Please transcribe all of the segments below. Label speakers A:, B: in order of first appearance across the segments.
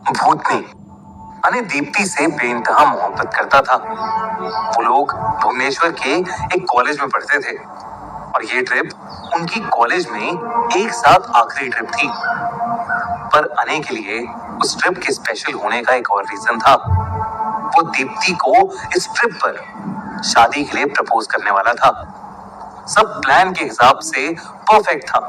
A: भूतनी अने दीप्ति से बेइंतहा मोहब्बत करता था। वो लोग भुवनेश्वर के एक कॉलेज में पढ़ते थे और ये ट्रिप उनकी कॉलेज में एक साथ आखिरी ट्रिप थी। पर अने के लिए उस ट्रिप के स्पेशल होने का एक और रीजन था। वो दीप्ति को इस ट्रिप पर शादी के लिए प्रपोज करने वाला था। सब प्लान के हिसाब से परफेक्ट था।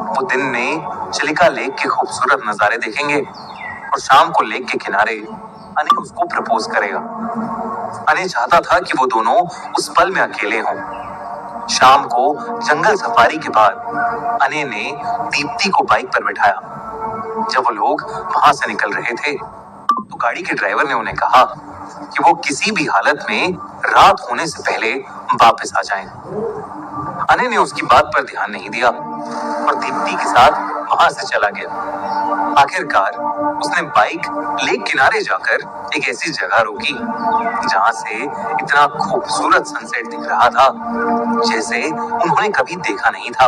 A: वो दिन में चिलिका लेक के खूबसूरत नजारे देखेंगे और शाम को लेक के किनारे अने उसको प्रपोज करेगा। अने चाहता था कि वो दोनों उस पल में अकेले हों। शाम को जंगल सफारी के बाद अने ने दीप्ति को बाइक पर बिठाया। जब वो लोग वहां से निकल रहे थे तो गाड़ी के ड्राइवर ने उन्हें कहा कि वो किसी भी हालत में रात होने से पहले वापस आ जाएं। अने ने उसकी बात पर ध्यान नहीं दिया और दीप्ति के साथ वहां से चला गया। आखिरकार उसने बाइक लेक किनारे जाकर एक ऐसी जगह रोकी जहां से इतना खूबसूरत सनसेट दिख रहा था जैसे उन्होंने कभी देखा नहीं था।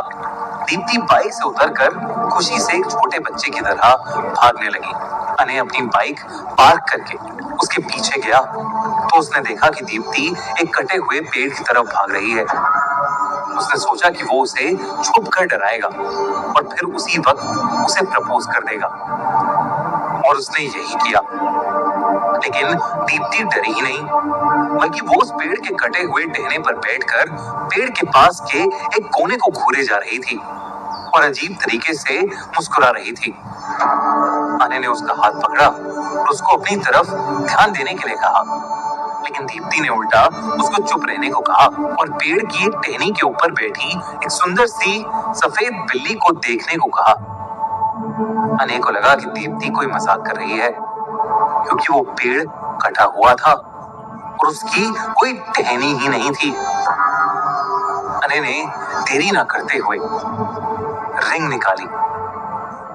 A: दीप्ति बाइक से उतरकर खुशी से एक छोटे बच्चे की तरह भागने लगी। अने अपनी बाइक पार्क करके उसके पीछे गया तो उसने देखा कि दीप्ति एक कटे हुए पेड़ की तरफ भाग रही है। उसने सोचा कि वो उसे छुप कर डराएगा और फिर उसी वक्त उसे प्रपोज कर देगा और उसने यही किया। लेकिन दीप्ति डरी ही नहीं, बल्कि वो उस पेड़ के कटे हुए टहने पर बैठकर पेड़ के पास के एक कोने को घूरे जा रही थी और अजीब तरीके से मुस्कुरा रही थी। अने ने उसका हाथ पकड़ा और उसको अपनी तरफ ध्यान देने के लिए कहा, लेकिन दीप्ति ने उल्टा उसको चुप रहने को कहा और पेड़ की एक टहनी के ऊपर बैठी एक सुंदर सी सफेद बिल्ली को देखने को कहा। अने को लगा कि दीप्ति कोई मजाक कर रही है क्योंकि वो पेड़ कटा हुआ था और उसकी कोई टहनी ही नहीं थी। अने ने देरी ना करते हुए रिंग निकाली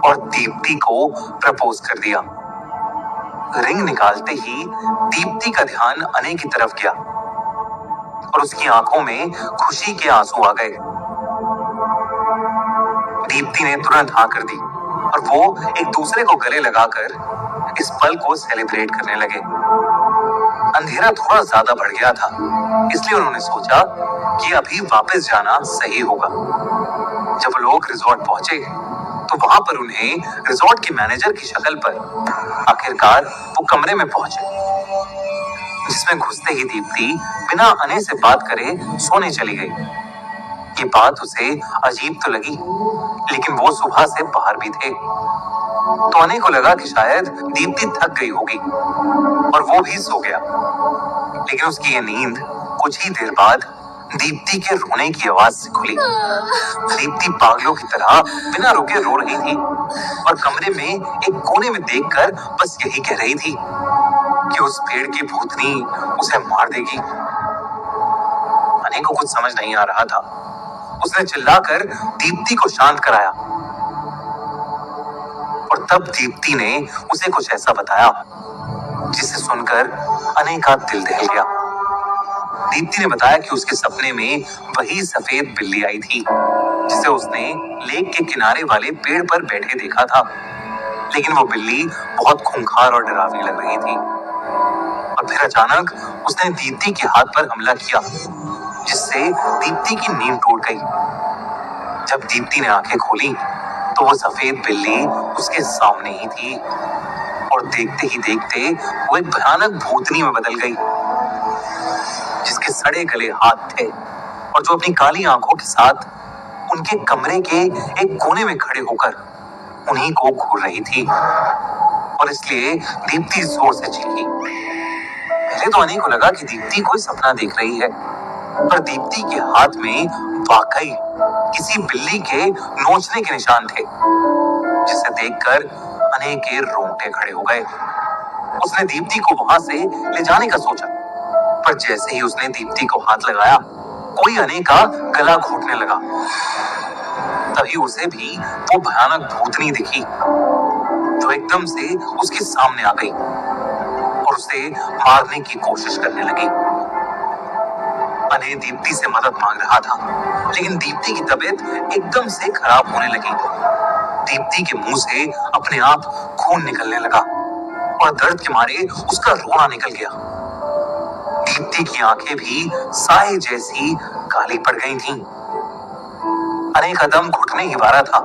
A: और दीप्ति को प्रपोज कर दिया। रिंग निकालते ही दीप्ति का ध्यान अने की तरफ गया और उसकी आंखों में खुशी के आंसू आ गए। दीप्ति ने तुरंत हाँ कर दी और वो एक दूसरे को गले लगाकर इस पल को सेलिब्रेट करने लगे। अंधेरा थोड़ा ज्यादा बढ़ गया था, इसलिए उन्होंने सोचा कि अभी वापस जाना सही होगा। जब लोग रिजॉर्ट पहुंचे तो वहां पर उन्हें रिजॉर्ट के मैनेजर की शक्ल पर आखिरकार वो कमरे में पहुंचे, जिसमें घुसते ही दीप्ति बिना अने से बात करे सोने चली गई। ये बात उसे अजीब तो लगी, लेकिन वो सुबह से बाहर भी थे तो अने को लगा कि शायद दीप्ति थक गई होगी और वो भी सो गया। लेकिन उसकी ये नींद कुछ ही देर बाद दीप्ति के रोने की आवाज से खुली। दीप्ति पागलों की तरह बिना रुके रो रही थी और कमरे में एक कोने में देखकर बस यही कह रही थी कि उस पेड़ की भूतनी उसे मार देगी। अने को कुछ समझ नहीं आ रहा था। उसने चिल्लाकर दीप्ति को शांत कराया और तब दीप्ति ने उसे कुछ ऐसा बताया जिसे सुनकर अने का दिल दहल गया। दीप्ति ने बताया कि उसके सपने में वही सफेद बिल्ली आई थी जिसे उसने लेक के किनारे वाले पेड़ पर बैठे देखा था, लेकिन वो बिल्ली बहुत खूंखार और डरावनी लग रही थी। और फिर अचानक उसने दीप्ति के हाथ पर हमला किया, जिससे दीप्ति की नींद टूट गई। जब दीप्ति ने आंखें खोली तो वो सफेद बिल्ली उसके सामने ही थी और देखते ही देखते वो एक भयानक भूतनी में बदल गई, जिसके सड़े गले हाथ थे और जो अपनी काली आंखों के साथ उनके कमरे के एक कोने में खड़े होकर उन्हीं को घूर रही थी। और इसलिए दीप्ति जोर से चीखी। पहले तो अने को लगा कि दीप्ति कोई सपना देख रही है, पर दीप्ति के हाथ में वाकई किसी बिल्ली के नोचने के निशान थे, जिसे देखकर अने के रोंगटे खड़े हो गए। उसने दीप्ति को वहां से ले जाने का सोचा, पर जैसे ही उसने दीप्ति को हाथ लगाया कोई अने का गला घोटने लगा। तभी उसे भी वो भयानक भूतनी दिखी जो एकदम से उसके सामने आ गई और उसे मारने की कोशिश करने लगी। अने दीप्ति से मदद मांग रहा था, लेकिन दीप्ति की तबीयत एकदम से खराब होने लगी। दीप्ति के मुंह से अपने आप खून निकलने लगा और दर्द के मारे उसका रोना निकल गया। दीप्ति की आंखें भी साए जैसी काली पड़ गई थीं। अने कदम घुटने ही वाला था,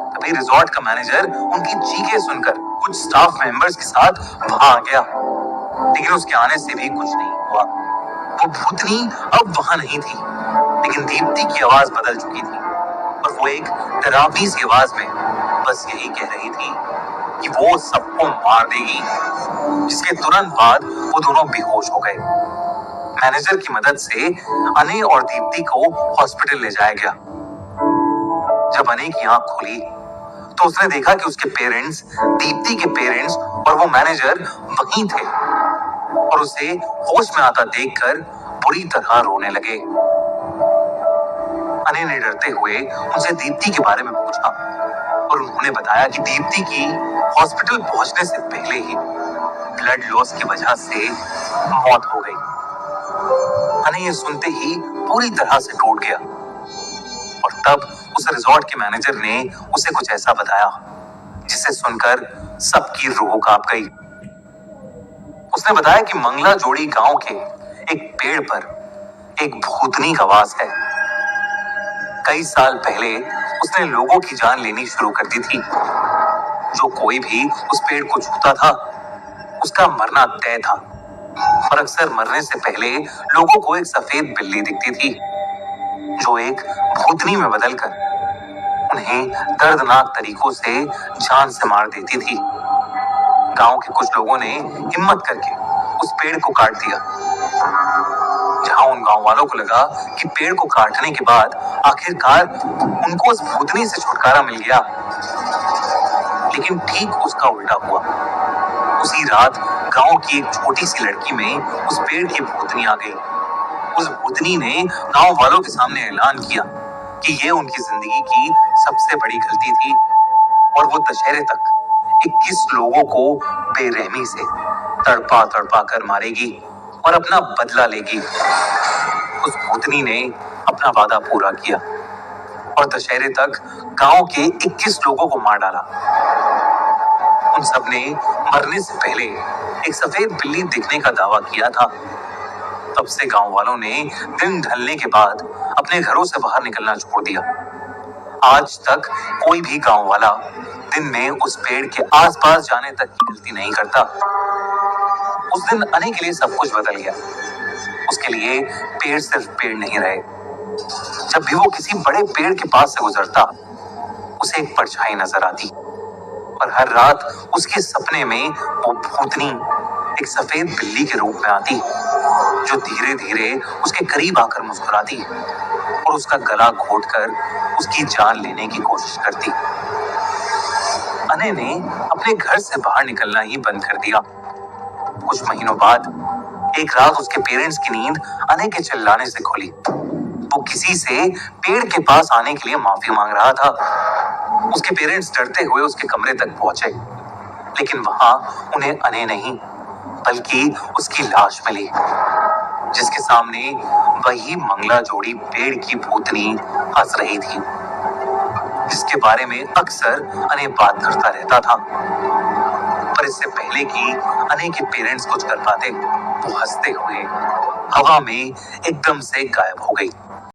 A: तभी रिजॉर्ट का मैनेजर उनकी चीखें सुनकर कुछ स्टाफ मेंबर्स के साथ वहां आ गया। लेकिन उसके आने से भी कुछ नहीं हुआ। वो भूतनी अब वहां नहीं थी, लेकिन दीप्ति की आवाज बदल चुकी थी और वो एक डरावनी सी आवाज में बस यही कह रही थी कि वो सबको मार देगी। जिसके तुरंत बाद वो दोनों बेहोश हो गए। मैनेजर की मदद से अने और दीप्ति को हॉस्पिटल ले जाया गया। जब अने की आंख खुली तो उसने देखा कि उसके पेरेंट्स, दीप्ति के पेरेंट्स और वो मैनेजर वहीं थे और उसे होश में आता देखकर बुरी तरह रोने लगे। अने ने डरते हुए उनसे दीप्ति के बारे में पूछा और उन्होंने बताया कि दीप्ति की हॉस्पिटल पहुंचने से पहले ही ब्लड लॉस की वजह से मौत हो गई। अने ये सुनते ही पूरी तरह से टूट गया और तब उस रिजॉर्ट के मैनेजर ने उसे कुछ ऐसा बताया जिसे सुनकर सबकी रूह कांप गई। उसने बताया कि मंगला जोड़ी गांव के एक पेड़ पर एक भूतनी का वास है। कई साल पहले उसने लोगों की जान लेनी शुरू कर दी थी। जो कोई भी उस पेड़ को छूता था उसका मरना तय था और अक्सर मरने से पहले लोगों को एक सफेद बिल्ली दिखती थी जो एक भूतनी में बदलकर उन्हें दर्दनाक तरीकों से जान से मार देती थी। गांव के कुछ लोगों ने हिम्मत करके उस पेड़ को काट दिया। जहां उन गांव वालों को लगा कि पेड़ को काटने के बाद आखिरकार उनको उस भूतनी से छुटकारा मिल गया, लेकिन ठीक उसका उल्टा हुआ। उसी रात गांव की एक छोटी सी लड़की में उस पेड़ की भूतनी आ गई। उस भूतनी ने गांव वालों के सामने ऐलान किया कि ये उनकी जिंदगी की सबसे बड़ी गलती थी और वो दशहरे तक 21 लोगों को बेरहमी से तड़पा तड़पा कर मारेगी और अपना बदला लेगी। उस भूतनी ने अपना वादा पूरा किया और दशहरे तक गांव के 21 लोगों को मार डाला। उन सब ने मरने से पहले एक सफेद बिल्ली दिखने का दावा किया था। तब से गांव वालों ने दिन ढलने के बाद अपने घरों से बाहर निकलना छोड़ दिया। आज तक कोई भी गांव वाला दिन में उस पेड़ के आसपास जाने तक की गलती नहीं करता। उस दिन अने के लिए सब कुछ बदल गया। उसके लिए पेड़ सिर्फ पेड़ नहीं रहे। जब भी वो किसी बड़े पेड़ के पास से गुजरता उसे एक परछाई नजर आती और हर रात उसके सपने में वो भूतनी एक सफेद बिल्ली के रूप में आती जो धीरे धीरे उसके करीब आकर मुस्कुराती और उसका गला घोंटकर उसकी जान लेने की कोशिश करती। अने ने अपने घर से बाहर निकलना ही बंद कर दिया। कुछ महीनों बाद एक रात उसके पेरेंट्स की नींद अने के चिल्लाने से खुली। वो किसी से पेड़ के पास आने के लिए माफी मांग रहा था। उसके पेरेंट्स डरते हुए उसके कमरे तक पहुंचे, लेकिन वहां उन्हें अने नहीं बल्कि उसकी लाश मिली, जिसके सामने वही मंगला जोड़ी पेड़ की भूतनी हंस रही थी, जिसके बारे में अक्सर अने बात करता रहता था। पर इससे पहले कि अने के पेरेंट्स कुछ कर पाते, वो हंसते हुए हवा में एकदम से गायब हो गई।